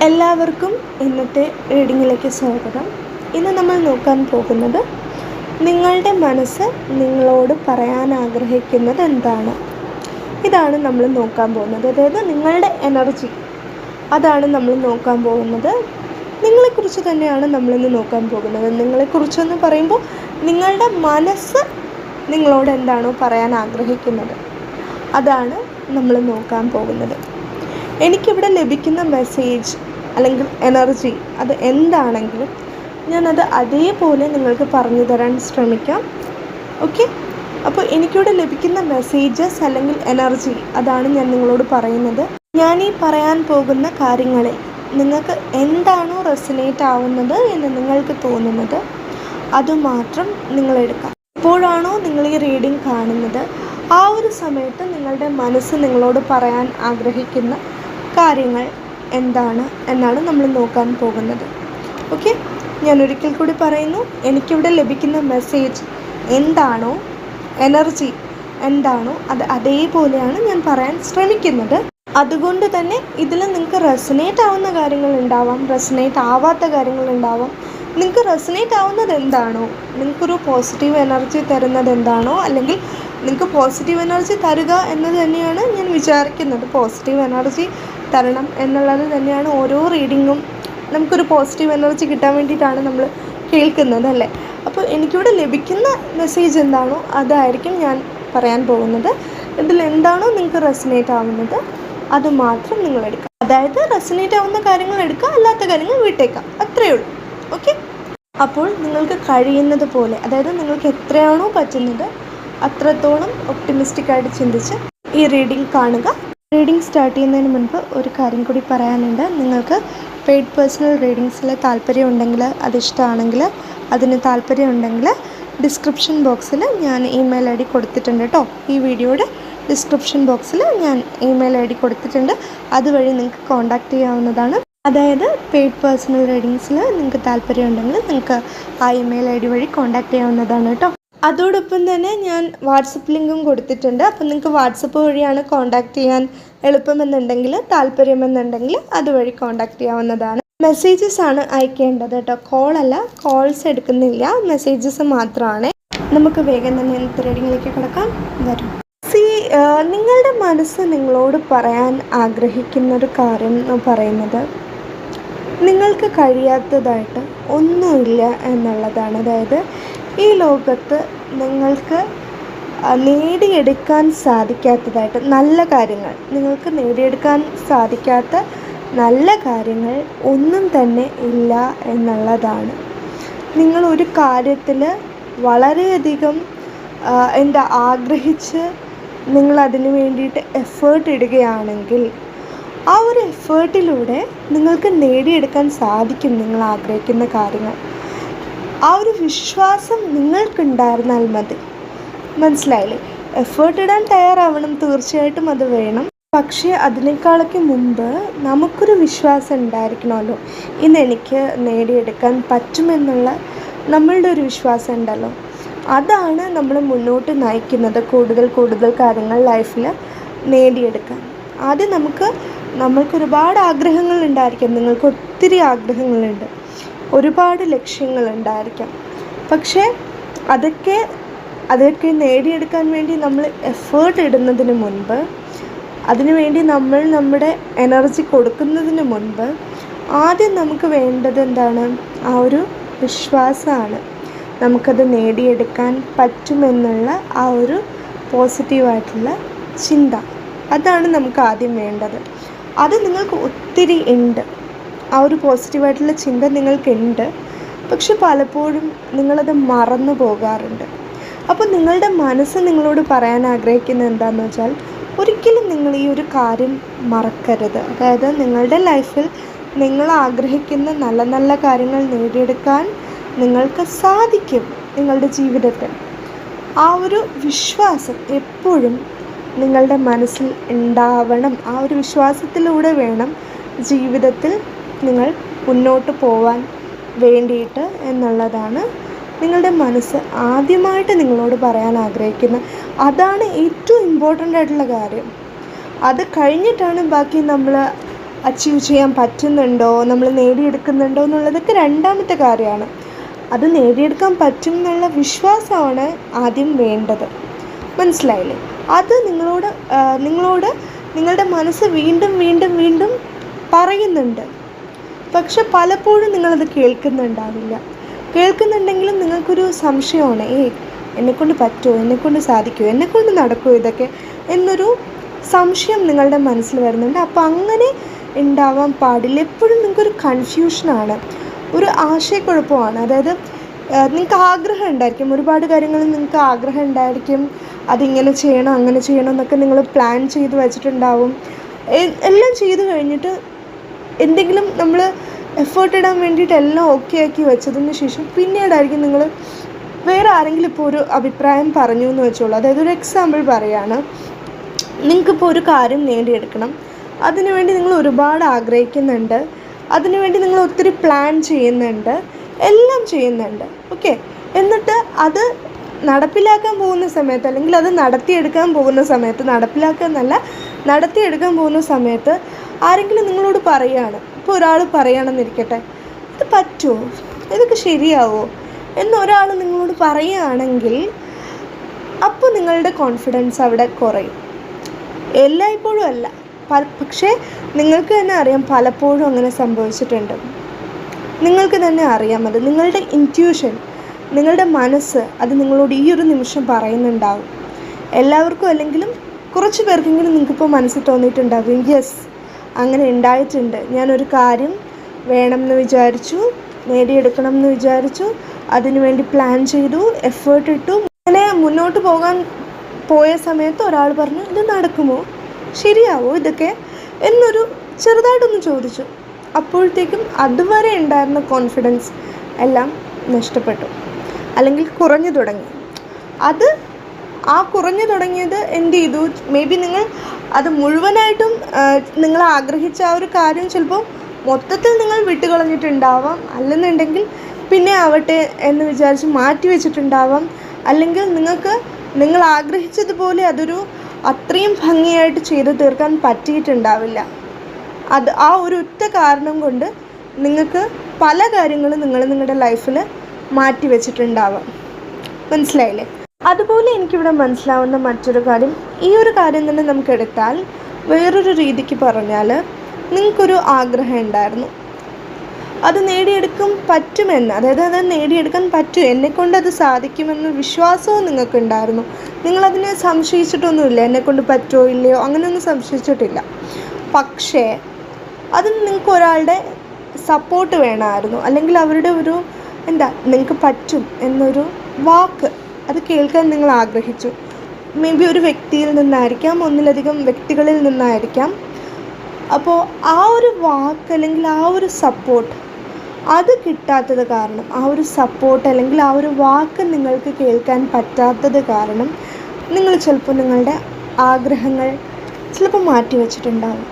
എല്ലാവർക്കും ഇന്നത്തെ റീഡിങ്ങിലേക്ക് സ്വാഗതം. ഇന്ന് നമ്മൾ നോക്കാൻ പോകുന്നത് നിങ്ങളുടെ മനസ്സ് നിങ്ങളോട് പറയാൻ ആഗ്രഹിക്കുന്നത് എന്താണ്. ഇതാണ് നമ്മൾ നോക്കാൻ പോകുന്നത്. അതായത് നിങ്ങളുടെ എനർജി, അതാണ് നമ്മൾ നോക്കാൻ പോകുന്നത്. നിങ്ങളെക്കുറിച്ച് തന്നെയാണ് നമ്മളിന്ന് നോക്കാൻ പോകുന്നത്. നിങ്ങളെക്കുറിച്ചെന്ന് പറയുമ്പോൾ നിങ്ങളുടെ മനസ്സ് നിങ്ങളോട് എന്താണോ പറയാൻ ആഗ്രഹിക്കുന്നത്, അതാണ് നമ്മൾ നോക്കാൻ പോകുന്നത്. എനിക്കിവിടെ ലഭിക്കുന്ന മെസ്സേജ് അല്ലെങ്കിൽ എനർജി അത് എന്താണെങ്കിലും ഞാനത് അതേപോലെ നിങ്ങൾക്ക് പറഞ്ഞു തരാൻ ശ്രമിക്കാം. ഓക്കെ, അപ്പോൾ എനിക്കിവിടെ ലഭിക്കുന്ന മെസ്സേജസ് അല്ലെങ്കിൽ എനർജി അതാണ് ഞാൻ നിങ്ങളോട് പറയുന്നത്. ഞാൻ ഈ പറയാൻ പോകുന്ന കാര്യങ്ങളിൽ നിങ്ങൾക്ക് എന്താണോ റെസനേറ്റ് ആവുന്നത് എന്ന് നിങ്ങൾക്ക് തോന്നുന്നത് അതുമാത്രം നിങ്ങളെടുക്കാം. എപ്പോഴാണോ നിങ്ങൾ ഈ റീഡിംഗ് കാണുന്നത് ആ ഒരു സമയത്ത് നിങ്ങളുടെ മനസ്സ് നിങ്ങളോട് പറയാൻ ആഗ്രഹിക്കുന്ന കാര്യങ്ങൾ എന്താണ് എന്നാണ് നമ്മൾ നോക്കാൻ പോകുന്നത്. ഓക്കെ, ഞാൻ ഒരിക്കൽ കൂടി പറയുന്നു. എനിക്കിവിടെ ലഭിക്കുന്ന മെസ്സേജ് എന്താണോ, എനർജി എന്താണോ, അത് അതേപോലെയാണ് ഞാൻ പറയാൻ ശ്രമിക്കുന്നത്. അതുകൊണ്ട് തന്നെ ഇതിൽ നിങ്ങൾക്ക് റെസനേറ്റ് ആവുന്ന കാര്യങ്ങളുണ്ടാവാം, റെസനേറ്റ് ആവാത്ത കാര്യങ്ങളുണ്ടാവാം. നിങ്ങൾക്ക് റെസനേറ്റ് ആവുന്നത് എന്താണോ, നിങ്ങൾക്കൊരു പോസിറ്റീവ് എനർജി തരുന്നത് എന്താണോ, അല്ലെങ്കിൽ നിങ്ങൾക്ക് പോസിറ്റീവ് എനർജി തരുക എന്നത് തന്നെയാണ് ഞാൻ വിചാരിക്കുന്നത്. പോസിറ്റീവ് എനർജി തരണം എന്നുള്ളത് തന്നെയാണ് ഓരോ റീഡിങ്ങും. നമുക്കൊരു പോസിറ്റീവ് എനർജി കിട്ടാൻ വേണ്ടിയിട്ടാണ് നമ്മൾ കേൾക്കുന്നത്, അല്ലേ? അപ്പോൾ എനിക്കിവിടെ ലഭിക്കുന്ന മെസ്സേജ് എന്താണോ അതായിരിക്കും ഞാൻ പറയാൻ പോകുന്നത്. ഇതിൽ എന്താണോ നിങ്ങൾക്ക് റെസനേറ്റ് ആവുന്നത് അത് മാത്രം നിങ്ങൾ എടുക്കുക. അതായത് റെസനേറ്റ് ആവുന്ന കാര്യങ്ങൾ എടുക്കുക, അല്ലാത്ത കാര്യങ്ങൾ വിട്ടേക്കാം, അത്രയേ ഉള്ളൂ. ഓക്കെ, അപ്പോൾ നിങ്ങൾക്ക് കഴിയുന്നത് പോലെ, അതായത് നിങ്ങൾക്ക് എത്രയാണോ പറ്റുന്നത് അത്രത്തോളം ഒപ്റ്റിമിസ്റ്റിക്കായിട്ട് ചിന്തിച്ച് ഈ റീഡിംഗ് കാണുക. റീഡിംഗ് സ്റ്റാർട്ട് ചെയ്യുന്നതിന് മുൻപ് ഒരു കാര്യം കൂടി പറയാനുണ്ട്. നിങ്ങൾക്ക് പെയ്ഡ് പേഴ്സണൽ റീഡിങ്സിൽ താല്പര്യമുണ്ടെങ്കിൽ, അതിഷ്ടമാണെങ്കിൽ, അതിന് താല്പര്യമുണ്ടെങ്കിൽ ഡിസ്ക്രിപ്ഷൻ ബോക്സിൽ ഞാൻ ഇമെയിൽ ഐ ഡി കൊടുത്തിട്ടുണ്ട് കേട്ടോ. ഈ വീഡിയോയുടെ ഡിസ്ക്രിപ്ഷൻ ബോക്സിൽ ഞാൻ ഇമെയിൽ ഐ ഡി കൊടുത്തിട്ടുണ്ട്. അതുവഴി നിങ്ങൾക്ക് കോൺടാക്റ്റ് ചെയ്യാവുന്നതാണ്. അതായത് പെയ്ഡ് പേഴ്സണൽ റീഡിങ്സിൽ നിങ്ങൾക്ക് താല്പര്യമുണ്ടെങ്കിൽ നിങ്ങൾക്ക് ആ ഇമെയിൽ ഐ ഡി വഴി കോൺടാക്റ്റ് ചെയ്യാവുന്നതാണ് കേട്ടോ. അതോടൊപ്പം തന്നെ ഞാൻ വാട്സപ്പ് ലിങ്കും കൊടുത്തിട്ടുണ്ട്. അപ്പം നിങ്ങൾക്ക് വാട്സപ്പ് വഴിയാണ് കോൺടാക്റ്റ് ചെയ്യാൻ എളുപ്പമെന്നുണ്ടെങ്കിൽ, താല്പര്യമെന്നുണ്ടെങ്കിൽ അതുവഴി കോൺടാക്റ്റ് ചെയ്യാവുന്നതാണ്. മെസ്സേജസ് ആണ് അയക്കേണ്ടത് കേട്ടോ, കോളല്ല. കോൾസ് എടുക്കുന്നില്ല, മെസ്സേജസ് മാത്രമാണ്. നമുക്ക് വേഗം തന്നെ ഇന്നത്തെ റീഡിങ്ങിലേക്ക് കിടക്കാം. വരും. നിങ്ങളുടെ മനസ്സ് നിങ്ങളോട് പറയാൻ ആഗ്രഹിക്കുന്നൊരു കാര്യം എന്ന് പറയുന്നത് നിങ്ങൾക്ക് കഴിയാത്തതായിട്ട് ഒന്നുമില്ല എന്നുള്ളതാണ്. അതായത് ഈ ലോകത്ത് നിങ്ങൾക്ക് നേടിയെടുക്കാൻ സാധിക്കാത്തതായിട്ട് നല്ല കാര്യങ്ങൾ, നിങ്ങൾക്ക് നേടിയെടുക്കാൻ സാധിക്കാത്ത നല്ല കാര്യങ്ങൾ ഒന്നും തന്നെ ഇല്ല എന്നുള്ളതാണ്. നിങ്ങൾ ഒരു കാര്യത്തിൽ വളരെയധികം ആഗ്രഹിച്ച് നിങ്ങൾ അതിന് വേണ്ടിയിട്ട് എഫേർട്ട് ഇടുകയാണെങ്കിൽ ആ ഒരു എഫേർട്ടിലൂടെ നിങ്ങൾക്ക് നേടിയെടുക്കാൻ സാധിക്കും നിങ്ങൾ ആഗ്രഹിക്കുന്ന കാര്യങ്ങൾ. ആ ഒരു വിശ്വാസം നിങ്ങൾക്കുണ്ടായിരുന്നാൽ മതി. മനസ്സിലായില്ലേ? എഫേർട്ട് ഇടാൻ തയ്യാറാവണം, തീർച്ചയായിട്ടും അത് വേണം. പക്ഷേ അതിനേക്കാളൊക്കെ മുമ്പ് നമുക്കൊരു വിശ്വാസം ഉണ്ടായിരിക്കണമല്ലോ. ഇന്നെനിക്ക് നേടിയെടുക്കാൻ പറ്റുമെന്നുള്ള നമ്മളുടെ ഒരു വിശ്വാസം ഉണ്ടല്ലോ, അതാണ് നമ്മൾ മുന്നോട്ട് നയിക്കുന്നത്. കൂടുതൽ കാര്യങ്ങൾ ലൈഫിൽ നേടിയെടുക്കാൻ ആദ്യം നമ്മൾക്ക് ഒരുപാട് ആഗ്രഹങ്ങൾ ഉണ്ടായിരിക്കാം. നിങ്ങൾക്ക് ഒത്തിരി ആഗ്രഹങ്ങളുണ്ട്, ഒരുപാട് ലക്ഷ്യങ്ങളുണ്ടായിരിക്കാം. പക്ഷേ അതൊക്കെ നേടിയെടുക്കാൻ വേണ്ടി നമ്മൾ എഫേർട്ട് ഇടുന്നതിന് മുൻപ്, അതിനുവേണ്ടി നമ്മൾ നമ്മുടെ എനർജി കൊടുക്കുന്നതിന് മുൻപ് ആദ്യം നമുക്ക് വേണ്ടത് എന്താണ്? ആ ഒരു വിശ്വാസമാണ്. നമുക്കത് നേടിയെടുക്കാൻ പറ്റുമെന്നുള്ള ആ ഒരു പോസിറ്റീവായിട്ടുള്ള ചിന്ത, അതാണ് നമുക്ക് ആദ്യം വേണ്ടത്. അത് നിങ്ങൾക്ക് ഒത്തിരി ഉണ്ട്, ആ ഒരു പോസിറ്റീവായിട്ടുള്ള ചിന്ത നിങ്ങൾക്കുണ്ട്. പക്ഷെ പലപ്പോഴും നിങ്ങളത് മറന്നു പോകാറുണ്ട്. അപ്പോൾ നിങ്ങളുടെ മനസ്സ് നിങ്ങളോട് പറയാൻ ആഗ്രഹിക്കുന്നത് എന്താണെന്ന് വെച്ചാൽ, ഒരിക്കലും നിങ്ങൾ ഈ ഒരു കാര്യം മറക്കരുത്. അതായത് നിങ്ങളുടെ ലൈഫിൽ നിങ്ങൾ ആഗ്രഹിക്കുന്ന നല്ല നല്ല കാര്യങ്ങൾ നേടിയെടുക്കാൻ നിങ്ങൾക്ക് സാധിക്കും. നിങ്ങളുടെ ജീവിതത്തിൽ ആ ഒരു വിശ്വാസം എപ്പോഴും നിങ്ങളുടെ മനസ്സിൽ ഉണ്ടാവണം. ആ ഒരു വിശ്വാസത്തിലൂടെ വേണം ജീവിതത്തിൽ നിങ്ങൾ മുന്നോട്ട് പോവാൻ വേണ്ടിയിട്ട് എന്നുള്ളതാണ് നിങ്ങളുടെ മനസ്സ് ആദ്യമായിട്ട് നിങ്ങളോട് പറയാൻ ആഗ്രഹിക്കുന്നത്. അതാണ് ഏറ്റവും ഇമ്പോർട്ടൻ്റ് ആയിട്ടുള്ള കാര്യം. അത് കഴിഞ്ഞിട്ടാണ് ബാക്കി നമ്മൾ അച്ചീവ് ചെയ്യാൻ പറ്റുന്നുണ്ടോ, നമ്മൾ നേടിയെടുക്കുന്നുണ്ടോ എന്നുള്ളതൊക്കെ രണ്ടാമത്തെ കാര്യമാണ്. അത് നേടിയെടുക്കാൻ പറ്റും എന്നുള്ള വിശ്വാസമാണ് ആദ്യം വേണ്ടത്. മനസ്സിലായില്ലേ? അത് നിങ്ങളോട് നിങ്ങളുടെ മനസ്സ് വീണ്ടും വീണ്ടും വീണ്ടും പറയുന്നുണ്ട്. പക്ഷെ പലപ്പോഴും നിങ്ങളത് കേൾക്കുന്നുണ്ടാവില്ല. കേൾക്കുന്നുണ്ടെങ്കിലും നിങ്ങൾക്കൊരു സംശയമാണ്, എന്നെക്കൊണ്ട് പറ്റുമോ, എന്നെക്കൊണ്ട് സാധിക്കുമോ, എന്നെക്കൊണ്ട് നടക്കുമോ ഇതൊക്കെ എന്നൊരു സംശയം നിങ്ങളുടെ മനസ്സിൽ വരുന്നുണ്ട്. അപ്പോൾ അങ്ങനെ ഉണ്ടാവാൻ പാടില്ല. എപ്പോഴും നിങ്ങൾക്കൊരു കൺഫ്യൂഷനാണ്, ഒരു ആശയക്കുഴപ്പമാണ്. അതായത് നിങ്ങൾക്ക് ആഗ്രഹം ഉണ്ടായിരിക്കും, ഒരുപാട് കാര്യങ്ങളിൽ നിങ്ങൾക്ക് ആഗ്രഹം ഉണ്ടായിരിക്കും, അതിങ്ങനെ ചെയ്യണം അങ്ങനെ ചെയ്യണം എന്നൊക്കെ നിങ്ങൾ പ്ലാൻ ചെയ്ത് വെച്ചിട്ടുണ്ടാവും. എല്ലാം ചെയ്ത് കഴിഞ്ഞിട്ട് എന്തെങ്കിലും നമ്മൾ എഫേർട്ട് ഇടാൻ വേണ്ടിയിട്ട് എല്ലാം ഓക്കെ ആക്കി വെച്ചതിന് ശേഷം പിന്നീടായിരിക്കും നിങ്ങൾ വേറെ ആരെങ്കിലും ഇപ്പോൾ ഒരു അഭിപ്രായം പറഞ്ഞു എന്ന് വെച്ചോളൂ. അതായത് ഒരു എക്സാമ്പിൾ പറയുകയാണ്, നിങ്ങൾക്കിപ്പോൾ ഒരു കാര്യം നേടിയെടുക്കണം, അതിനുവേണ്ടി നിങ്ങൾ ഒരുപാട് ആഗ്രഹിക്കുന്നുണ്ട്, അതിനുവേണ്ടി നിങ്ങൾ ഒത്തിരി പ്ലാൻ ചെയ്യുന്നുണ്ട്, എല്ലാം ചെയ്യുന്നുണ്ട്, ഓക്കെ. എന്നിട്ട് അത് നടപ്പിലാക്കാൻ പോകുന്ന സമയത്ത്, അല്ലെങ്കിൽ അത് നടത്തിയെടുക്കാൻ പോകുന്ന സമയത്ത്, നടത്തിയെടുക്കാൻ പോകുന്ന സമയത്ത് ആരെങ്കിലും നിങ്ങളോട് പറയുകയാണ്, ഇപ്പോൾ ഒരാൾ പറയുകയാണെന്നിരിക്കട്ടെ, ഇത് പറ്റുമോ, ഇതൊക്കെ ശരിയാവോ എന്നൊരാൾ നിങ്ങളോട് പറയുകയാണെങ്കിൽ അപ്പോൾ നിങ്ങളുടെ കോൺഫിഡൻസ് അവിടെ കുറയും. എല്ലായ്പ്പോഴും അല്ല, പക്ഷേ നിങ്ങൾക്ക് തന്നെ അറിയാം പലപ്പോഴും അങ്ങനെ സംഭവിച്ചിട്ടുണ്ട്. നിങ്ങൾക്ക് തന്നെ അറിയാം, അത് നിങ്ങളുടെ ഇൻറ്റ്യൂഷൻ, നിങ്ങളുടെ മനസ്സ് അത് നിങ്ങളോട് ഈ ഒരു നിമിഷം പറയുന്നുണ്ടാവും. എല്ലാവർക്കും അല്ലെങ്കിലും കുറച്ച് പേർക്കെങ്കിലും നിങ്ങൾക്കിപ്പോൾ മനസ്സിൽ തോന്നിയിട്ടുണ്ടാവും, യെസ് അങ്ങനെ ഉണ്ടായിട്ടുണ്ട്, ഞാനൊരു കാര്യം വേണമെന്ന് വിചാരിച്ചു, നേടിയെടുക്കണം എന്ന് വിചാരിച്ചു, അതിനുവേണ്ടി പ്ലാൻ ചെയ്തു, എഫേർട്ട് ഇട്ടു, അങ്ങനെ മുന്നോട്ട് പോയ സമയത്ത് ഒരാൾ പറഞ്ഞു, ഇത് നടക്കുമോ, ശരിയാവോ ഇതൊക്കെ എന്നൊരു ചെറുതായിട്ടൊന്ന് ചോദിച്ചു. അപ്പോഴത്തേക്കും അതുവരെ ഉണ്ടായിരുന്ന കോൺഫിഡൻസ് എല്ലാം നഷ്ടപ്പെട്ടു, അല്ലെങ്കിൽ കുറഞ്ഞു തുടങ്ങി. കുറഞ്ഞു തുടങ്ങിയത് എന്ത് ചെയ്തു, മേ ബി നിങ്ങൾ അത് മുഴുവനായിട്ടും നിങ്ങൾ ആഗ്രഹിച്ച ആ ഒരു കാര്യം ചിലപ്പോൾ മൊത്തത്തിൽ നിങ്ങൾ വിട്ടുകളഞ്ഞിട്ടുണ്ടാവാം, അല്ലെന്നുണ്ടെങ്കിൽ പിന്നെ ആവട്ടെ എന്ന് വിചാരിച്ച് മാറ്റി വെച്ചിട്ടുണ്ടാവാം, അല്ലെങ്കിൽ നിങ്ങൾ ആഗ്രഹിച്ചതുപോലെ അതൊരു അത്രയും ഭംഗിയായിട്ട് ചെയ്തു തീർക്കാൻ പറ്റിയിട്ടുണ്ടാവില്ല. ആ ഒരു ഒറ്റ കാരണം കൊണ്ട് നിങ്ങൾക്ക് പല കാര്യങ്ങളും നിങ്ങളുടെ ലൈഫിൽ മാറ്റി വെച്ചിട്ടുണ്ടാവാം. മനസ്സിലായില്ലേ? അതുപോലെ എനിക്കിവിടെ മനസ്സിലാവുന്ന മറ്റൊരു കാര്യം, ഈ ഒരു കാര്യം തന്നെ നമുക്കെടുത്താൽ വേറൊരു രീതിക്ക് പറഞ്ഞാൽ, നിങ്ങൾക്കൊരു ആഗ്രഹം ഉണ്ടായിരുന്നു, അത് നേടിയെടുക്കാൻ പറ്റുമെന്ന്, അതായത് അത് നേടിയെടുക്കാൻ പറ്റും, എന്നെക്കൊണ്ട് അത് സാധിക്കുമെന്ന് വിശ്വാസവും നിങ്ങൾക്കുണ്ടായിരുന്നു. നിങ്ങളതിനെ സംശയിച്ചിട്ടൊന്നുമില്ല, എന്നെക്കൊണ്ട് പറ്റുമോ ഇല്ലയോ അങ്ങനെയൊന്നും സംശയിച്ചിട്ടില്ല. പക്ഷേ അതിന് നിങ്ങൾക്ക് ഒരാളുടെ സപ്പോർട്ട് വേണമായിരുന്നു, അല്ലെങ്കിൽ അവരുടെ ഒരു നിങ്ങൾക്ക് പറ്റും എന്നൊരു വാക്ക് അത് കേൾക്കാൻ നിങ്ങൾ ആഗ്രഹിച്ചു. മേ ബി ഒരു വ്യക്തിയിൽ നിന്നായിരിക്കാം, ഒന്നിലധികം വ്യക്തികളിൽ നിന്നായിരിക്കാം. അപ്പോൾ ആ ഒരു വാക്ക് അല്ലെങ്കിൽ ആ ഒരു സപ്പോർട്ട് അത് കിട്ടാത്തത് കാരണം, ആ ഒരു സപ്പോർട്ട് അല്ലെങ്കിൽ ആ ഒരു വാക്ക് നിങ്ങൾക്ക് കേൾക്കാൻ പറ്റാത്തത് കാരണം നിങ്ങൾ ചിലപ്പോൾ നിങ്ങളുടെ ആഗ്രഹങ്ങൾ ചിലപ്പോൾ മാറ്റി വെച്ചിട്ടുണ്ടാകും.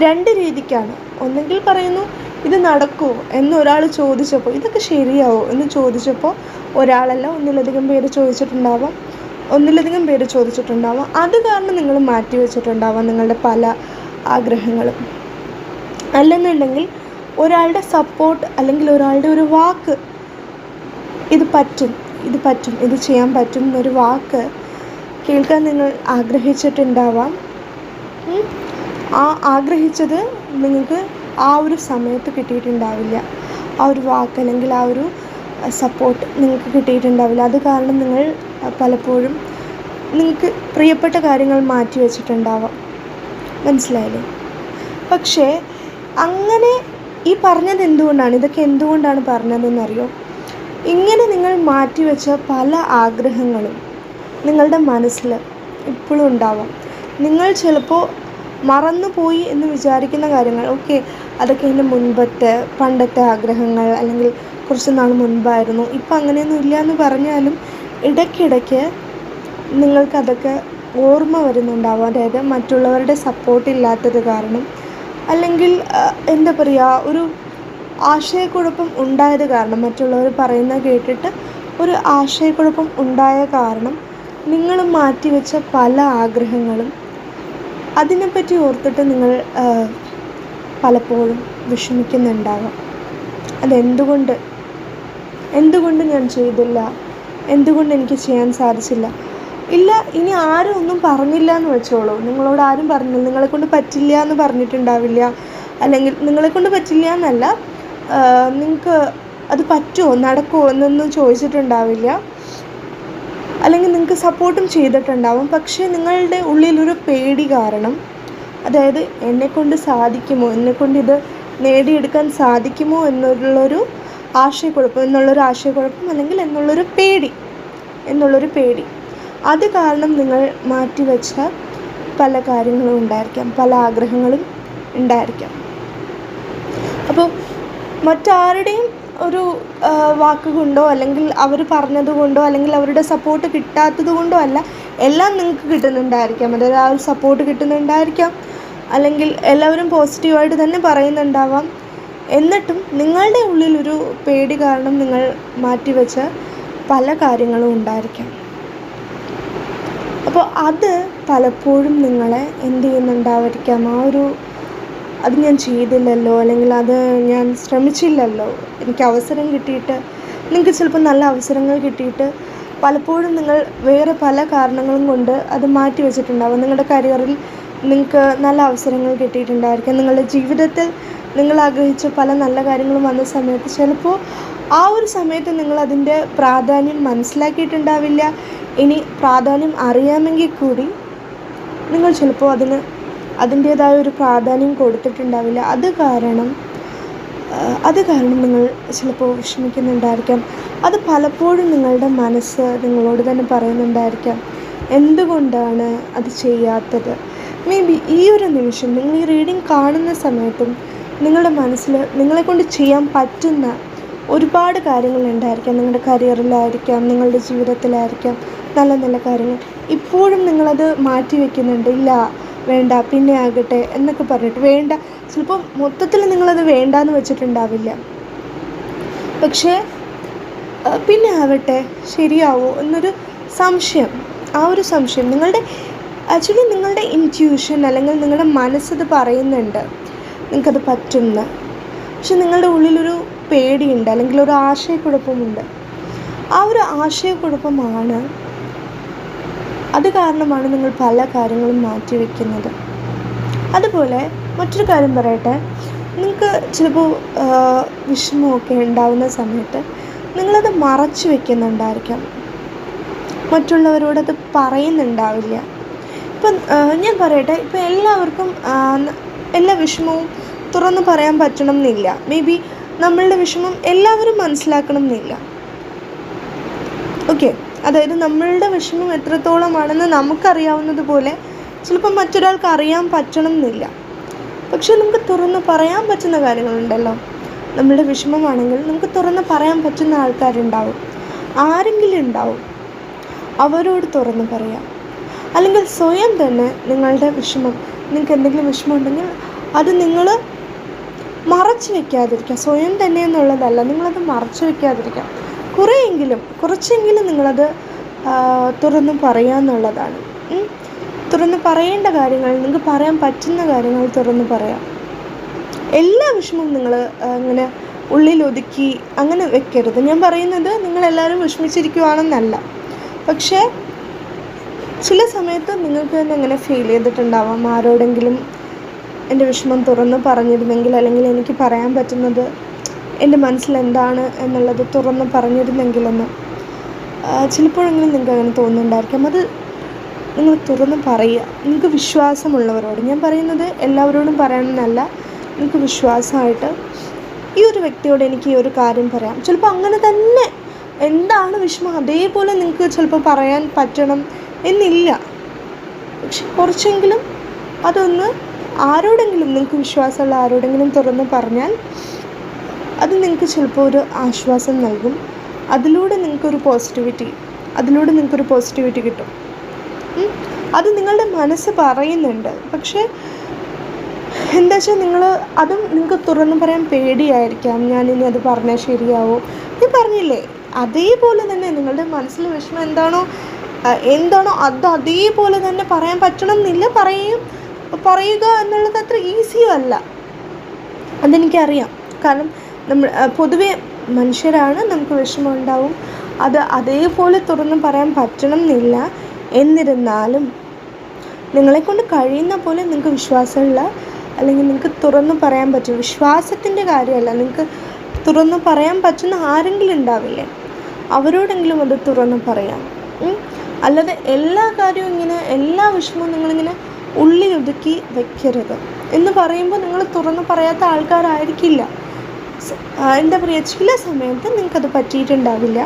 രണ്ട് രീതിക്കാണ്. ഒന്നെങ്കിൽ പറയുന്നു, ഇത് നടക്കുമോ എന്നൊരാൾ ചോദിച്ചപ്പോൾ, ഇതൊക്കെ ശരിയാവോ എന്ന് ചോദിച്ചപ്പോൾ ഒരാളല്ല ഒന്നിലധികം പേര് ചോദിച്ചിട്ടുണ്ടാവാം, അത് കാരണം നിങ്ങൾ മാറ്റി വെച്ചിട്ടുണ്ടാവാം നിങ്ങളുടെ പല ആഗ്രഹങ്ങളും. അല്ലെന്നുണ്ടെങ്കിൽ ഒരാളുടെ സപ്പോർട്ട് അല്ലെങ്കിൽ ഒരാളുടെ ഒരു വാക്ക്, ഇത് പറ്റും, ഇത് ചെയ്യാൻ പറ്റും എന്നൊരു വാക്ക് കേൾക്കാൻ നിങ്ങൾ ആഗ്രഹിച്ചിട്ടുണ്ടാവാം. ആ ആഗ്രഹിച്ചത് നിങ്ങൾക്ക് ആ ഒരു സമയത്ത് കിട്ടിയിട്ടുണ്ടാവില്ല, ആ ഒരു വാക്ക് അല്ലെങ്കിൽ ആ ഒരു സപ്പോർട്ട് നിങ്ങൾക്ക് കിട്ടിയിട്ടുണ്ടാവില്ല. അത് കാരണം നിങ്ങൾ പലപ്പോഴും നിങ്ങൾക്ക് പ്രിയപ്പെട്ട കാര്യങ്ങൾ മാറ്റി വെച്ചിട്ടുണ്ടാവാം. മനസ്സിലായില്ലേ? പക്ഷേ അങ്ങനെ ഈ പറഞ്ഞത് എന്തുകൊണ്ടാണ്, ഇതൊക്കെ എന്തുകൊണ്ടാണ് പറഞ്ഞതെന്നറിയോ? ഇങ്ങനെ നിങ്ങൾ മാറ്റിവെച്ച പല ആഗ്രഹങ്ങളും നിങ്ങളുടെ മനസ്സിൽ ഇപ്പോഴും ഉണ്ടാവാം. നിങ്ങൾ ചിലപ്പോൾ മറന്നുപോയി എന്ന് വിചാരിക്കുന്ന കാര്യങ്ങൾ, ഓക്കെ അതൊക്കെ എൻ്റെ പണ്ടത്തെ ആഗ്രഹങ്ങൾ, അല്ലെങ്കിൽ കുറച്ച് നാൾ മുൻപായിരുന്നു, ഇപ്പം അങ്ങനെയൊന്നും ഇല്ല എന്ന് പറഞ്ഞാലും ഇടയ്ക്കിടയ്ക്ക് നിങ്ങൾക്കതൊക്കെ ഓർമ്മ വരുന്നുണ്ടാവും. അതായത് മറ്റുള്ളവരുടെ സപ്പോർട്ട് ഇല്ലാത്തത് കാരണം, അല്ലെങ്കിൽ ഒരു ആശയക്കുഴപ്പം ഉണ്ടായത് കാരണം, മറ്റുള്ളവർ പറയുന്നത് കേട്ടിട്ട് ഒരു ആശയക്കുഴപ്പം ഉണ്ടായ കാരണം നിങ്ങൾ മാറ്റിവെച്ച പല ആഗ്രഹങ്ങളും അതിനെപ്പറ്റി ഓർത്തിട്ട് നിങ്ങൾ പലപ്പോഴും വിഷമിക്കുന്നുണ്ടാകാം. അതെന്തുകൊണ്ട് ഞാൻ ചെയ്തില്ല, എന്തുകൊണ്ട് എനിക്ക് ചെയ്യാൻ സാധിച്ചില്ല. ഇല്ല, ഇനി ആരും ഒന്നും പറഞ്ഞില്ല എന്ന് വെച്ചോളൂ. നിങ്ങളോട് ആരും പറഞ്ഞില്ല, നിങ്ങളെക്കൊണ്ട് പറ്റില്ല എന്ന് പറഞ്ഞിട്ടുണ്ടാവില്ല. അല്ലെങ്കിൽ നിങ്ങളെക്കൊണ്ട് പറ്റില്ല എന്നല്ല, നിങ്ങൾക്ക് അത് പറ്റുമോ, നടക്കുമോ എന്നൊന്നും ചോദിച്ചിട്ടുണ്ടാവില്ല. അല്ലെങ്കിൽ നിങ്ങൾക്ക് സപ്പോർട്ടും ചെയ്തിട്ടുണ്ടാവും. പക്ഷേ നിങ്ങളുടെ ഉള്ളിലൊരു പേടി കാരണം, അതായത് എന്നെക്കൊണ്ട് സാധിക്കുമോ, എന്നെക്കൊണ്ട് ഇത് നേടിയെടുക്കാൻ സാധിക്കുമോ എന്നുള്ളൊരു ആശയക്കുഴപ്പം അല്ലെങ്കിൽ എന്നുള്ളൊരു പേടി അത് കാരണം നിങ്ങൾ മാറ്റിവെച്ച പല കാര്യങ്ങളും ഉണ്ടായിരിക്കാം, പല ആഗ്രഹങ്ങളും ഉണ്ടായിരിക്കാം. അപ്പോൾ മറ്റാരുടെയും ഒരു വാക്കുകൊണ്ടോ അല്ലെങ്കിൽ അവർ പറഞ്ഞതുകൊണ്ടോ അല്ലെങ്കിൽ അവരുടെ സപ്പോർട്ട് കിട്ടാത്തത് കൊണ്ടോ അല്ല, എല്ലാം നിങ്ങൾക്ക് കിട്ടുന്നുണ്ടായിരിക്കാം. അതായത് ആ ഒരു സപ്പോർട്ട് കിട്ടുന്നുണ്ടായിരിക്കാം, അല്ലെങ്കിൽ എല്ലാവരും പോസിറ്റീവായിട്ട് തന്നെ പറയുന്നുണ്ടാവാം. എന്നിട്ടും നിങ്ങളുടെ ഉള്ളിലൊരു പേടി കാരണം നിങ്ങൾ മാറ്റിവെച്ച പല കാര്യങ്ങളും ഉണ്ടായിരിക്കാം. അപ്പോൾ അത് പലപ്പോഴും നിങ്ങളെ എന്ത് ചെയ്യുന്നുണ്ടായിരിക്കാം, അത് ഞാൻ ചെയ്തില്ലല്ലോ, അല്ലെങ്കിൽ അത് ഞാൻ ശ്രമിച്ചില്ലല്ലോ, എനിക്ക് അവസരം കിട്ടിയിട്ട്, നിങ്ങൾക്ക് ചിലപ്പോൾ നല്ല അവസരങ്ങൾ കിട്ടിയിട്ട് പലപ്പോഴും നിങ്ങൾ വേറെ പല കാരണങ്ങളും കൊണ്ട് അത് മാറ്റി വെച്ചിട്ടുണ്ടാവും. നിങ്ങളുടെ കരിയറിൽ നിങ്ങൾക്ക് നല്ല അവസരങ്ങൾ കിട്ടിയിട്ടുണ്ടായിരിക്കാം. നിങ്ങളുടെ ജീവിതത്തിൽ നിങ്ങൾ ആഗ്രഹിച്ച പല നല്ല കാര്യങ്ങളും വന്ന സമയത്ത് ചിലപ്പോൾ ആ ഒരു സമയത്ത് നിങ്ങളതിൻ്റെ പ്രാധാന്യം മനസ്സിലാക്കിയിട്ടുണ്ടാവില്ല. ഇനി പ്രാധാന്യം അറിയാമെങ്കിൽ കൂടി നിങ്ങൾ ചിലപ്പോൾ അതിൻ്റേതായ ഒരു പ്രാധാന്യം കൊടുത്തിട്ടുണ്ടാവില്ല. അത് കാരണം നിങ്ങൾ ചിലപ്പോൾ വിഷമിക്കുന്നുണ്ടായിരിക്കാം. അത് പലപ്പോഴും നിങ്ങളുടെ മനസ്സ് നിങ്ങളോട് തന്നെ പറയുന്നുണ്ടായിരിക്കാം, എന്തുകൊണ്ടാണ് അത് ചെയ്യാത്തത്. മേ ബി ഈ ഒരു നിമിഷം നിങ്ങൾ ഈ റീഡിങ് കാണുന്ന സമയത്തും നിങ്ങളുടെ മനസ്സിൽ നിങ്ങളെക്കൊണ്ട് ചെയ്യാൻ പറ്റുന്ന ഒരുപാട് കാര്യങ്ങളുണ്ടായിരിക്കാം. നിങ്ങളുടെ കരിയറിലായിരിക്കാം, നിങ്ങളുടെ ജീവിതത്തിലായിരിക്കാം, നല്ല നല്ല കാര്യങ്ങൾ. ഇപ്പോഴും നിങ്ങളത് മാറ്റി വയ്ക്കുന്നുണ്ട്. ഇല്ല, വേണ്ട, പിന്നെ ആകട്ടെ എന്നൊക്കെ പറഞ്ഞിട്ട് വേണ്ട. ചിലപ്പോൾ മൊത്തത്തിൽ നിങ്ങളത് വേണ്ടാന്ന് വെച്ചിട്ടുണ്ടാവില്ല. പക്ഷേ പിന്നെ ആവട്ടെ, ശരിയാവോ എന്നൊരു സംശയം, ആ ഒരു സംശയം നിങ്ങളുടെ ഇൻറ്റ്യൂഷൻ അല്ലെങ്കിൽ നിങ്ങളുടെ മനസ്സത് പറയുന്നുണ്ട് നിങ്ങൾക്കത് പറ്റുമെന്ന്. പക്ഷെ നിങ്ങളുടെ ഉള്ളിലൊരു പേടിയുണ്ട്, അല്ലെങ്കിൽ ഒരു ആശയക്കുഴപ്പമുണ്ട്. ആ ഒരു ആശയക്കുഴപ്പമാണ്, അത് കാരണമാണ് നിങ്ങൾ പല കാര്യങ്ങളും മാറ്റി വയ്ക്കുന്നത്. അതുപോലെ മറ്റൊരു കാര്യം പറയട്ടെ, നിങ്ങൾക്ക് ചിലപ്പോൾ വിഷമമൊക്കെ ഉണ്ടാകുന്ന സമയത്ത് നിങ്ങളത് മറച്ചു വയ്ക്കുന്നുണ്ടായിരിക്കാം, മറ്റുള്ളവരോടത് പറയുന്നുണ്ടാവില്ല. ഇപ്പം ഞാൻ പറയട്ടെ, ഇപ്പം എല്ലാവർക്കും എല്ലാ വിഷമവും തുറന്ന് പറയാൻ പറ്റണം എന്നില്ല. മേ ബി നമ്മളുടെ വിഷമം എല്ലാവരും മനസ്സിലാക്കണം എന്നില്ല. ഓക്കെ, അതായത് നമ്മളുടെ വിഷമം എത്രത്തോളമാണെന്ന് നമുക്കറിയാവുന്നത് പോലെ ചിലപ്പോൾ മറ്റൊരാൾക്ക് അറിയാൻ പറ്റണം എന്നില്ല. പക്ഷെ നമുക്ക് തുറന്ന് പറയാൻ പറ്റുന്ന കാര്യങ്ങളുണ്ടല്ലോ. നമ്മളുടെ വിഷമമാണെങ്കിൽ നമുക്ക് തുറന്ന് പറയാൻ പറ്റുന്ന ആൾക്കാരുണ്ടാവും, ആരെങ്കിലും ഉണ്ടാവും. അവരോട് തുറന്ന് പറയാം. അല്ലെങ്കിൽ സ്വയം തന്നെ നിങ്ങളുടെ വിഷമം, നിങ്ങൾക്ക് എന്തെങ്കിലും വിഷമം ഉണ്ടെങ്കിൽ അത് നിങ്ങൾ മറച്ചു വയ്ക്കാതിരിക്കുക. സ്വയം തന്നെ എന്നുള്ളതല്ല, നിങ്ങളത് മറച്ചു വയ്ക്കാതിരിക്കുക. കുറച്ചെങ്കിലും നിങ്ങളത് തുറന്ന് പറയുക എന്നുള്ളതാണ്. തുറന്ന് പറയേണ്ട കാര്യങ്ങൾ, നിങ്ങൾക്ക് പറയാൻ പറ്റുന്ന കാര്യങ്ങൾ തുറന്ന് പറയാം. എല്ലാ വിഷമവും നിങ്ങൾ അങ്ങനെ ഉള്ളിലൊതുക്കി അങ്ങനെ വെക്കരുത്. ഞാൻ പറയുന്നത് നിങ്ങളെല്ലാവരും വിഷമിച്ചിരിക്കുവാണെന്നല്ല. പക്ഷേ ചില സമയത്ത് നിങ്ങൾക്ക് തന്നെ അങ്ങനെ ഫീൽ ചെയ്തിട്ടുണ്ടാവാം, ആരോടെങ്കിലും എൻ്റെ വിഷമം തുറന്ന് പറഞ്ഞിരുന്നെങ്കിൽ, അല്ലെങ്കിൽ എനിക്ക് പറയാൻ പറ്റുന്നത് എൻ്റെ മനസ്സിലെന്താണ് എന്നുള്ളത് തുറന്ന് പറഞ്ഞിരുന്നെങ്കിലെന്ന് ചിലപ്പോഴെങ്കിലും നിങ്ങൾക്ക് അങ്ങനെ തോന്നുന്നുണ്ടായിരിക്കാം. അത് നിങ്ങൾ തുറന്ന് പറയുക, നിങ്ങൾക്ക് വിശ്വാസമുള്ളവരോട്. ഞാൻ പറയുന്നത് എല്ലാവരോടും പറയണമെന്നല്ല, നിങ്ങൾക്ക് വിശ്വാസമായിട്ട് ഈ ഒരു വ്യക്തിയോട് എനിക്ക് ഈ ഒരു കാര്യം പറയാം. ചിലപ്പോൾ അങ്ങനെ തന്നെ എന്താണ് വിഷമം അതേപോലെ നിങ്ങൾക്ക് ചിലപ്പോൾ പറയാൻ പറ്റണം എന്നില്ല. പക്ഷെ കുറച്ചെങ്കിലും അതൊന്ന് ആരോടെങ്കിലും, നിങ്ങൾക്ക് വിശ്വാസമുള്ള ആരോടെങ്കിലും തുറന്ന് പറഞ്ഞാൽ അത് നിങ്ങൾക്ക് ചിലപ്പോൾ ഒരു ആശ്വാസം നൽകും. അതിലൂടെ നിങ്ങൾക്കൊരു പോസിറ്റിവിറ്റി കിട്ടും. അത് നിങ്ങളുടെ മനസ്സ് പറയുന്നുണ്ട്. പക്ഷേ എന്താ വെച്ചാൽ നിങ്ങൾക്ക് തുറന്ന് പറയാൻ പേടിയായിരിക്കാം. ഞാനിനി അത് പറഞ്ഞാൽ ശരിയാവോ, ഞാൻ പറഞ്ഞില്ലേ, അതേപോലെ തന്നെ നിങ്ങളുടെ മനസ്സിൽ വിഷമം എന്താണോ അത് അതേപോലെ തന്നെ പറയാൻ പറ്റണം എന്നില്ല. പറയുക എന്നുള്ളത് അത്ര ഈസിയും അല്ല. അതെനിക്കറിയാം. കാരണം നമ്മൾ പൊതുവെ മനുഷ്യരാണ്, നമുക്ക് വിഷമം ഉണ്ടാവും. അത് അതേപോലെ തുറന്ന് പറയാൻ പറ്റണം എന്നില്ല. എന്നിരുന്നാലും നിങ്ങളെക്കൊണ്ട് കഴിയുന്ന പോലെ നിങ്ങൾക്ക് വിശ്വാസമുള്ള, അല്ലെങ്കിൽ നിങ്ങൾക്ക് തുറന്നു പറയാൻ പറ്റും, വിശ്വാസത്തിൻ്റെ കാര്യമല്ല, നിങ്ങൾക്ക് തുറന്നു പറയാൻ പറ്റുന്ന ആരെങ്കിലും ഉണ്ടാവില്ലേ, അവരോടെങ്കിലും അത് തുറന്നു പറയാം. അല്ലാതെ എല്ലാ കാര്യവും ഇങ്ങനെ, എല്ലാ വിഷമവും നിങ്ങളിങ്ങനെ ഉള്ളിലൊതുക്കി വെക്കരുത്. എന്ന് പറയുമ്പോൾ നിങ്ങൾ തുറന്നു പറയാത്ത ആൾക്കാരായിരിക്കില്ല. എന്താ പറയുക, ചില സമയത്ത് നിങ്ങൾക്കത് പറ്റിയിട്ടുണ്ടാവില്ല.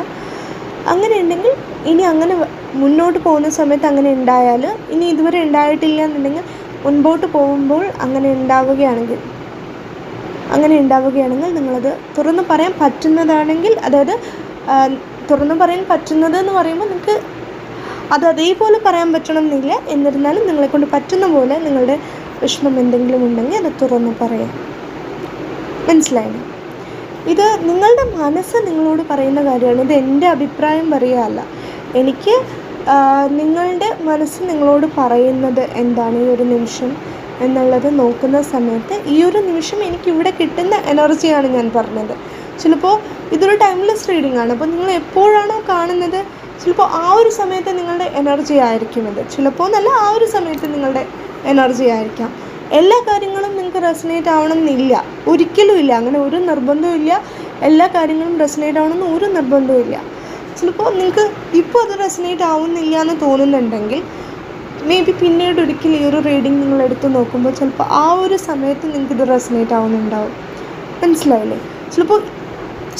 അങ്ങനെ ഉണ്ടെങ്കിൽ ഇനി അങ്ങനെ മുന്നോട്ട് പോകുന്ന സമയത്ത് അങ്ങനെ ഉണ്ടായാൽ, ഇനി ഇതുവരെ ഉണ്ടായിട്ടില്ല എന്നുണ്ടെങ്കിൽ മുൻപോട്ട് പോകുമ്പോൾ അങ്ങനെ ഉണ്ടാവുകയാണെങ്കിൽ നിങ്ങളത് തുറന്നു പറയാൻ പറ്റുന്നതാണെങ്കിൽ, അതായത് തുറന്നു പറയാൻ പറ്റുന്നത് എന്ന് പറയുമ്പോൾ നിങ്ങൾക്ക് അത് അതേപോലെ പറയാൻ പറ്റണം എന്നില്ല. എന്നിരുന്നാലും നിങ്ങളെക്കൊണ്ട് പറ്റുന്ന പോലെ നിങ്ങളുടെ വിഷമം എന്തെങ്കിലും ഉണ്ടെങ്കിൽ അത് തുറന്നു പറയാം. മനസ്സിലായില്ലേ? ഇത് നിങ്ങളുടെ മനസ്സ് നിങ്ങളോട് പറയുന്ന കാര്യമാണ്. ഇത് എൻ്റെ അഭിപ്രായം പറയുകയല്ല. എനിക്ക് നിങ്ങളുടെ മനസ്സ് നിങ്ങളോട് പറയുന്നത് എന്താണ് ഈ ഒരു നിമിഷം എന്നുള്ളത് നോക്കുന്ന സമയത്ത്, ഈ ഒരു നിമിഷം എനിക്കിവിടെ കിട്ടുന്ന എനർജിയാണ് ഞാൻ പറഞ്ഞത്. ചിലപ്പോൾ ഇതൊരു ടൈംലെസ് റീഡിംഗ് ആണ്. അപ്പോൾ നിങ്ങൾ എപ്പോഴാണോ കാണുന്നത്, ചിലപ്പോൾ ആ ഒരു സമയത്ത് നിങ്ങളുടെ എനർജി ആയിരിക്കും ഇത്. ചിലപ്പോൾ നല്ല ആ ഒരു സമയത്ത് നിങ്ങളുടെ എനർജി ആയിരിക്കാം. എല്ലാ കാര്യങ്ങളും നിങ്ങൾക്ക് റെസനേറ്റ് ആവണം എന്നില്ല, ഒരിക്കലും ഇല്ല. അങ്ങനെ ഒരു നിർബന്ധവും ഇല്ല. എല്ലാ കാര്യങ്ങളും റെസനേറ്റ് ആവണമെന്ന് ഒരു നിർബന്ധവും ഇല്ല. ചിലപ്പോൾ നിങ്ങൾക്ക് ഇപ്പോൾ അത് റെസനേറ്റ് ആവുന്നില്ല എന്ന് തോന്നുന്നുണ്ടെങ്കിൽ, മേ ബി പിന്നീട് ഒരിക്കലും ഈ ഒരു റീഡിങ് നിങ്ങൾ എടുത്ത് നോക്കുമ്പോൾ ചിലപ്പോൾ ആ ഒരു സമയത്ത് നിങ്ങൾക്കിത് റെസനേറ്റ് ആവുന്നുണ്ടാവും. മനസ്സിലായില്ലേ? ചിലപ്പോൾ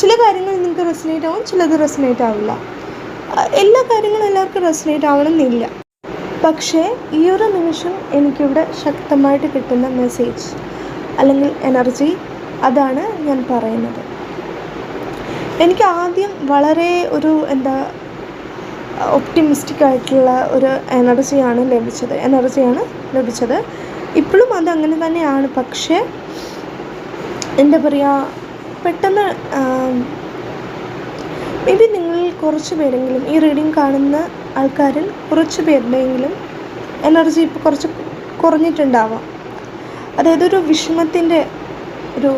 ചില കാര്യങ്ങൾ നിങ്ങൾക്ക് റെസനേറ്റ് ആവും, ചിലത് റെസനേറ്റ് ആവില്ല. എല്ലാ കാര്യങ്ങളും എല്ലാവർക്കും റെസനേറ്റ് ആവണം എന്നില്ല. പക്ഷേ ഈ ഒരു നിമിഷം എനിക്കിവിടെ ശക്തമായിട്ട് കിട്ടുന്ന മെസ്സേജ് അല്ലെങ്കിൽ എനർജി, അതാണ് ഞാൻ പറയുന്നത്. എനിക്ക് ആദ്യം വളരെ ഒരു ഒപ്റ്റിമിസ്റ്റിക് ആയിട്ടുള്ള ഒരു എനർജിയാണ് ലഭിച്ചത്. ഇപ്പോഴും അത് അങ്ങനെ തന്നെയാണ്. പക്ഷേ എന്താ പറയുക, പെട്ടെന്ന് മേ ബി നിങ്ങളിൽ കുറച്ച് പേരെങ്കിലും, ഈ റീഡിങ് കാണുന്ന ആൾക്കാരിൽ കുറച്ച് പേരുടെയെങ്കിലും എനർജി ഇപ്പോൾ കുറച്ച് കുറഞ്ഞിട്ടുണ്ടാവാം. അതായത് ഒരു വിഷമത്തിൻ്റെ ഒരു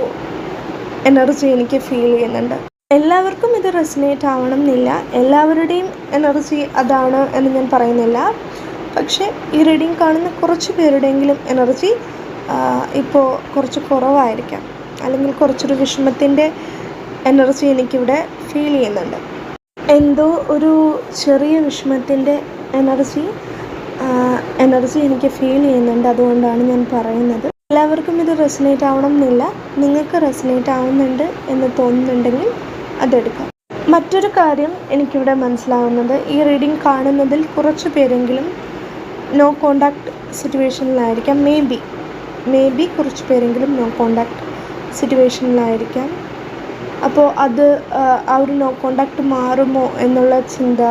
എനർജി എനിക്ക് ഫീൽ ചെയ്യുന്നുണ്ട്. എല്ലാവർക്കും ഇത് റെസനേറ്റ് ആവണം എന്നില്ല, എല്ലാവരുടെയും എനർജി അതാണ് എന്ന് ഞാൻ പറയുന്നില്ല. പക്ഷേ ഈ റീഡിങ് കാണുന്ന കുറച്ച് പേരുടെയെങ്കിലും എനർജി ഇപ്പോൾ കുറച്ച് കുറവായിരിക്കാം, അല്ലെങ്കിൽ കുറച്ചൊരു വിഷമത്തിൻ്റെ എനർജി എനിക്കിവിടെ ഫീൽ ചെയ്യുന്നുണ്ട്. എന്തോ ഒരു ചെറിയ വിഷമത്തിൻ്റെ എനർജി എനിക്ക് ഫീൽ ചെയ്യുന്നുണ്ട്. അതുകൊണ്ടാണ് ഞാൻ പറയുന്നത്. എല്ലാവർക്കും ഇത് റെസനേറ്റ് ആവണം എന്നില്ല. നിങ്ങൾക്ക് റെസനേറ്റ് ആവുന്നുണ്ട് എന്ന് തോന്നുന്നുണ്ടെങ്കിൽ അതെടുക്കാം. മറ്റൊരു കാര്യം എനിക്കിവിടെ മനസ്സിലാവുന്നത്, ഈ റീഡിങ് കാണുന്നതിൽ കുറച്ച് പേരെങ്കിലും നോ കോണ്ടാക്ട് സിറ്റുവേഷനിലായിരിക്കാം. മേ ബി കുറച്ച് പേരെങ്കിലും നോ കോണ്ടാക്ട് സിറ്റുവേഷനിലായിരിക്കാം. അപ്പോൾ അത് ആ ഒരു നോ കോണ്ടാക്ട് മാറുമോ എന്നുള്ള ചിന്ത,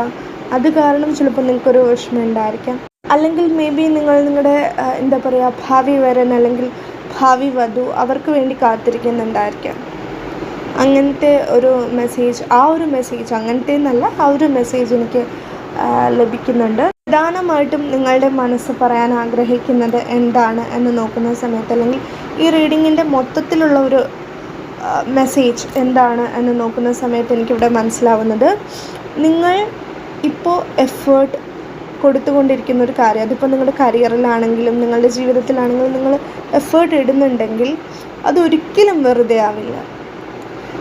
അത് കാരണം ചിലപ്പോൾ നിങ്ങൾക്കൊരു വിഷമം ഉണ്ടായിരിക്കാം. അല്ലെങ്കിൽ മേ ബി നിങ്ങളുടെ എന്താ പറയുക, ഭാവി വരൻ അല്ലെങ്കിൽ ഭാവി വധു അവർക്ക് വേണ്ടി കാത്തിരിക്കുന്നുണ്ടായിരിക്കാം. അങ്ങനത്തെ ഒരു മെസ്സേജ്, അങ്ങനത്തെ എന്നല്ല, ആ ഒരു മെസ്സേജ് എനിക്ക് ലഭിക്കുന്നുണ്ട്. പ്രധാനമായിട്ടും നിങ്ങളുടെ മനസ്സ് പറയാൻ ആഗ്രഹിക്കുന്നത് എന്താണ് എന്ന് നോക്കുന്ന സമയത്ത്, അല്ലെങ്കിൽ ഈ റീഡിങ്ങിൻ്റെ മൊത്തത്തിലുള്ള ഒരു മെസ്സേജ് എന്താണ് എന്ന് നോക്കുന്ന സമയത്ത് എനിക്കിവിടെ മനസ്സിലാവുന്നത്, നിങ്ങൾ ഇപ്പോൾ എഫേർട്ട് കൊടുത്തുകൊണ്ടിരിക്കുന്ന ഒരു കാര്യം, അതിപ്പോൾ നിങ്ങളുടെ കരിയറിലാണെങ്കിലും നിങ്ങളുടെ ജീവിതത്തിലാണെങ്കിലും നിങ്ങൾ എഫേർട്ട് ഇടുന്നുണ്ടെങ്കിൽ അതൊരിക്കലും വെറുതെ ആവില്ല.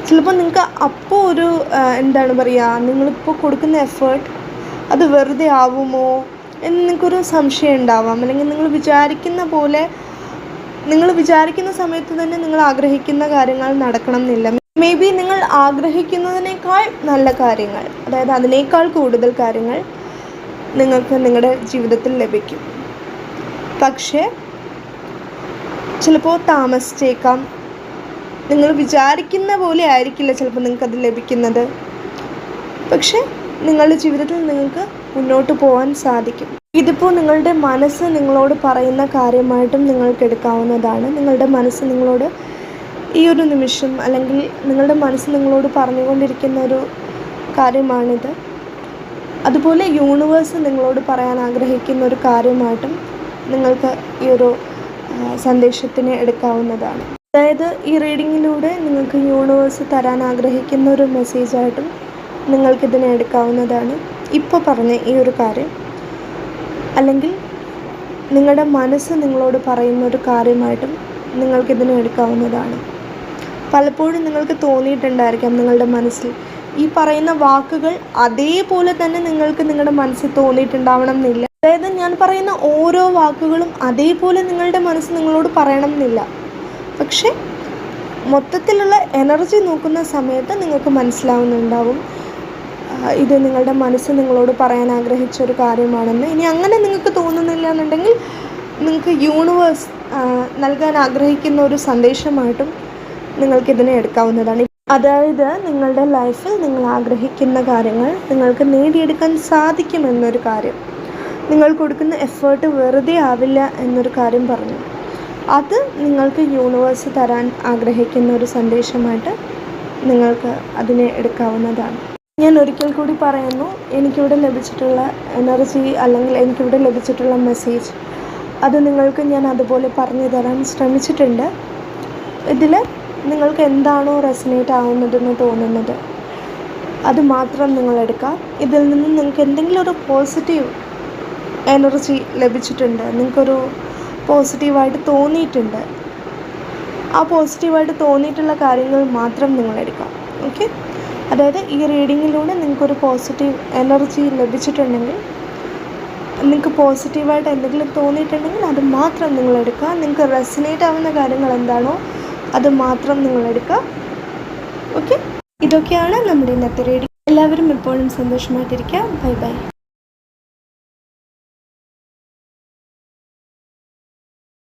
ചിലപ്പോൾ നിങ്ങൾക്ക് അപ്പോൾ ഒരു എന്താണ് പറയുക, നിങ്ങളിപ്പോൾ കൊടുക്കുന്ന എഫേർട്ട് അത് വെറുതെ ആവുമോ എന്ന് നിങ്ങൾക്കൊരു സംശയം ഉണ്ടാവാം. അല്ലെങ്കിൽ നിങ്ങൾ വിചാരിക്കുന്ന സമയത്ത് തന്നെ നിങ്ങൾ ആഗ്രഹിക്കുന്ന കാര്യങ്ങൾ നടക്കണം എന്നില്ല. മേ ബി നിങ്ങൾ ആഗ്രഹിക്കുന്നതിനേക്കാൾ നല്ല കാര്യങ്ങൾ, അതായത് അതിനേക്കാൾ കൂടുതൽ കാര്യങ്ങൾ നിങ്ങൾക്ക് നിങ്ങളുടെ ജീവിതത്തിൽ ലഭിക്കും. പക്ഷേ ചിലപ്പോൾ താമസിച്ചേക്കാം. നിങ്ങൾ വിചാരിക്കുന്ന പോലെ ആയിരിക്കില്ല ചിലപ്പോൾ നിങ്ങൾക്കത് ലഭിക്കുന്നത്. പക്ഷേ നിങ്ങളുടെ ജീവിതത്തിൽ നിങ്ങൾക്ക് മുന്നോട്ട് പോകാൻ സാധിക്കും. ഇതിപ്പോൾ നിങ്ങളുടെ മനസ്സ് നിങ്ങളോട് പറയുന്ന കാര്യമായിട്ടും നിങ്ങൾക്ക് എടുക്കാവുന്നതാണ്. നിങ്ങളുടെ മനസ്സ് നിങ്ങളോട് ഈ ഒരു നിമിഷം, അല്ലെങ്കിൽ നിങ്ങളുടെ മനസ്സ് നിങ്ങളോട് പറഞ്ഞുകൊണ്ടിരിക്കുന്ന ഒരു കാര്യമാണിത്. അതുപോലെ യൂണിവേഴ്സ് നിങ്ങളോട് പറയാൻ ആഗ്രഹിക്കുന്ന ഒരു കാര്യമായിട്ടും നിങ്ങൾക്ക് ഈ ഒരു സന്ദേശത്തിനെ എടുക്കാവുന്നതാണ്. അതായത് ഈ റീഡിങ്ങിലൂടെ നിങ്ങൾക്ക് യൂണിവേഴ്സ് തരാൻ ആഗ്രഹിക്കുന്ന ഒരു മെസ്സേജായിട്ടും നിങ്ങൾക്കിതിനെ എടുക്കാവുന്നതാണ്. ഇപ്പോൾ പറഞ്ഞ ഈ ഒരു കാര്യം, അല്ലെങ്കിൽ നിങ്ങളുടെ മനസ്സ് നിങ്ങളോട് പറയുന്ന ഒരു കാര്യമായിട്ടും നിങ്ങൾക്കിതിനെ എടുക്കാവുന്നതാണ്. പലപ്പോഴും നിങ്ങൾക്ക് തോന്നിയിട്ടുണ്ടായിരിക്കാം നിങ്ങളുടെ മനസ്സിൽ ഈ പറയുന്ന വാക്കുകൾ അതേപോലെ തന്നെ നിങ്ങൾക്ക് നിങ്ങളുടെ മനസ്സിൽ തോന്നിയിട്ടുണ്ടാവണം എന്നില്ല. അതായത് ഞാൻ പറയുന്ന ഓരോ വാക്കുകളും അതേപോലെ നിങ്ങളുടെ മനസ്സ് നിങ്ങളോട് പറയണം എന്നില്ല. പക്ഷെ മൊത്തത്തിലുള്ള എനർജി നോക്കുന്ന സമയത്ത് നിങ്ങൾക്ക് മനസ്സിലാവുന്നുണ്ടാവും ഇത് നിങ്ങളുടെ മനസ്സ് നിങ്ങളോട് പറയാൻ ആഗ്രഹിച്ച ഒരു കാര്യമാണെന്ന്. ഇനി അങ്ങനെ നിങ്ങൾക്ക് തോന്നുന്നില്ല എന്നുണ്ടെങ്കിൽ നിങ്ങൾക്ക് യൂണിവേഴ്സ് നൽകാൻ ആഗ്രഹിക്കുന്ന ഒരു സന്ദേശമായിട്ടും നിങ്ങൾക്കിതിനെ എടുക്കാവുന്നതാണ്. അതായത് നിങ്ങളുടെ ലൈഫിൽ നിങ്ങൾ ആഗ്രഹിക്കുന്ന കാര്യങ്ങൾ നിങ്ങൾക്ക് നേടിയെടുക്കാൻ സാധിക്കുമെന്നൊരു കാര്യം, നിങ്ങൾ കൊടുക്കുന്ന എഫേർട്ട് വെറുതെ ആവില്ല എന്നൊരു കാര്യം പറഞ്ഞു. അത് നിങ്ങൾക്ക് യൂണിവേഴ്സ് തരാൻ ആഗ്രഹിക്കുന്ന ഒരു സന്ദേശമായിട്ട് നിങ്ങൾക്ക് അതിനെ എടുക്കാവുന്നതാണ്. ഞാൻ ഒരിക്കൽ കൂടി പറയുന്നു, എനിക്കിവിടെ ലഭിച്ചിട്ടുള്ള എനർജി അല്ലെങ്കിൽ എനിക്കിവിടെ ലഭിച്ചിട്ടുള്ള മെസ്സേജ് അത് നിങ്ങൾക്ക് ഞാൻ അതുപോലെ പറഞ്ഞു തരാൻ ശ്രമിച്ചിട്ടുണ്ട്. ഇതിൽ നിങ്ങൾക്ക് എന്താണോ റെസനേറ്റ് ആവുന്നതെന്ന് തോന്നുന്നത് അത് മാത്രം നിങ്ങളെടുക്കുക. ഇതിൽ നിന്ന് നിങ്ങൾക്ക് എന്തെങ്കിലും ഒരു പോസിറ്റീവ് എനർജി ലഭിച്ചിട്ടുണ്ട്, നിങ്ങൾക്കൊരു പോസിറ്റീവായിട്ട് തോന്നിയിട്ടുണ്ട്, ആ പോസിറ്റീവായിട്ട് തോന്നിയിട്ടുള്ള കാര്യങ്ങൾ മാത്രം നിങ്ങളെടുക്കാം. ഓക്കെ, അതായത് ഈ റീഡിങ്ങിലൂടെ നിങ്ങൾക്കൊരു പോസിറ്റീവ് എനർജി ലഭിച്ചിട്ടുണ്ടെങ്കിൽ, നിങ്ങൾക്ക് പോസിറ്റീവായിട്ട് എന്തെങ്കിലും തോന്നിയിട്ടുണ്ടെങ്കിൽ അത് മാത്രം നിങ്ങളെടുക്കുക. നിങ്ങൾക്ക് റെസനേറ്റ് ആവുന്ന കാര്യങ്ങൾ എന്താണോ അത് മാത്രം നിങ്ങളെടുക്കുക. ഓക്കെ, ഇതൊക്കെയാണ് നമ്മുടെ ഇന്നത്തെ റീഡിങ്. എല്ലാവരും എപ്പോഴും സന്തോഷമായിട്ടിരിക്കുക. Bye bye.